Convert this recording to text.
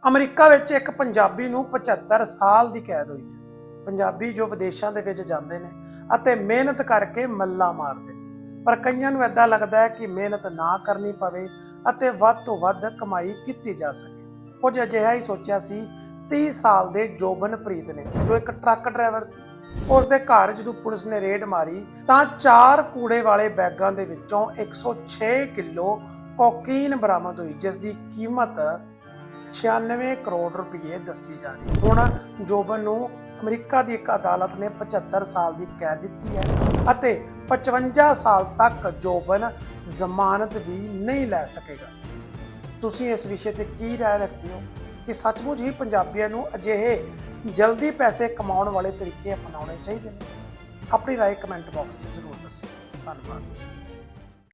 America ਵਿੱਚ ਇੱਕ ਪੰਜਾਬੀ ਨੂੰ 75 ਸਾਲ ਦੀ ਕੈਦ ਹੋਈ ਹੈ। ਪੰਜਾਬੀ ਜੋ ਵਿਦੇਸ਼ਾਂ ਦੇ ਵਿੱਚ ਜਾਂਦੇ ਨੇ ਅਤੇ ਮਿਹਨਤ ਕਰਕੇ ਮੱਲਾ ਮਾਰਦੇ ਨੇ, ਪਰ ਕਈਆਂ ਨੂੰ ਏਦਾਂ ਲੱਗਦਾ ਹੈ ਕਿ ਮਿਹਨਤ ਨਾ ਕਰਨੀ ਪਵੇ ਅਤੇ ਵੱਧ ਤੋਂ ਵੱਧ ਕਮਾਈ ਕੀਤੀ ਜਾ ਸਕੇ। ਕੁਝ ਅਜਿਹਾ ਹੀ ਸੋਚਿਆ ਸੀ 30 ਸਾਲ ਦੇ ਜੋਬਨਪ੍ਰੀਤ ਨੇ, ਜੋ ਇੱਕ ਟਰੱਕ ਡਰਾਈਵਰ ਸੀ। ਉਸ ਦੇ ਘਰ ਜਦੋਂ ਪੁਲਿਸ ਨੇ ਰੇਡ ਮਾਰੀ ਤਾਂ 4 ਕੂੜੇ ਵਾਲੇ ਬੈਗਾਂ ਦੇ ਵਿੱਚੋਂ 106 ਕਿਲੋ ਕੋਕੀਨ ਬਰਾਮਦ ਹੋਈ, ਜਿਸ ਦੀ ਕੀਮਤ 96 ਕਰੋੜ ਰੁਪਏ ਦੱਸੀ ਜਾ ਰਹੀ। ਹੁਣ ਜੋਬਨ ਨੂੰ ਅਮਰੀਕਾ ਦੀ ਇੱਕ ਅਦਾਲਤ ਨੇ 75 ਸਾਲ ਦੀ ਕੈਦ ਦਿੱਤੀ ਹੈ ਅਤੇ 55 ਸਾਲ ਤੱਕ ਜੋਬਨ ਜ਼ਮਾਨਤ ਵੀ ਨਹੀਂ ਲੈ ਸਕੇਗਾ। ਤੁਸੀਂ ਇਸ ਵਿਸ਼ੇ ਤੇ ਕੀ ਰਾਏ ਰੱਖਦੇ ਹੋ ਕਿ ਸੱਚਮੁੱਚ ਹੀ ਪੰਜਾਬੀਆਂ ਨੂੰ ਅਜਿਹੇ ਜਲਦੀ ਪੈਸੇ ਕਮਾਉਣ ਵਾਲੇ ਤਰੀਕੇ ਅਪਣਾਉਣੇ ਚਾਹੀਦੇ ਨੇ? ਆਪਣੀ ਰਾਏ ਕਮੈਂਟ ਬਾਕਸ 'ਚ ਜ਼ਰੂਰ ਦੱਸਿਓ। ਧੰਨਵਾਦ।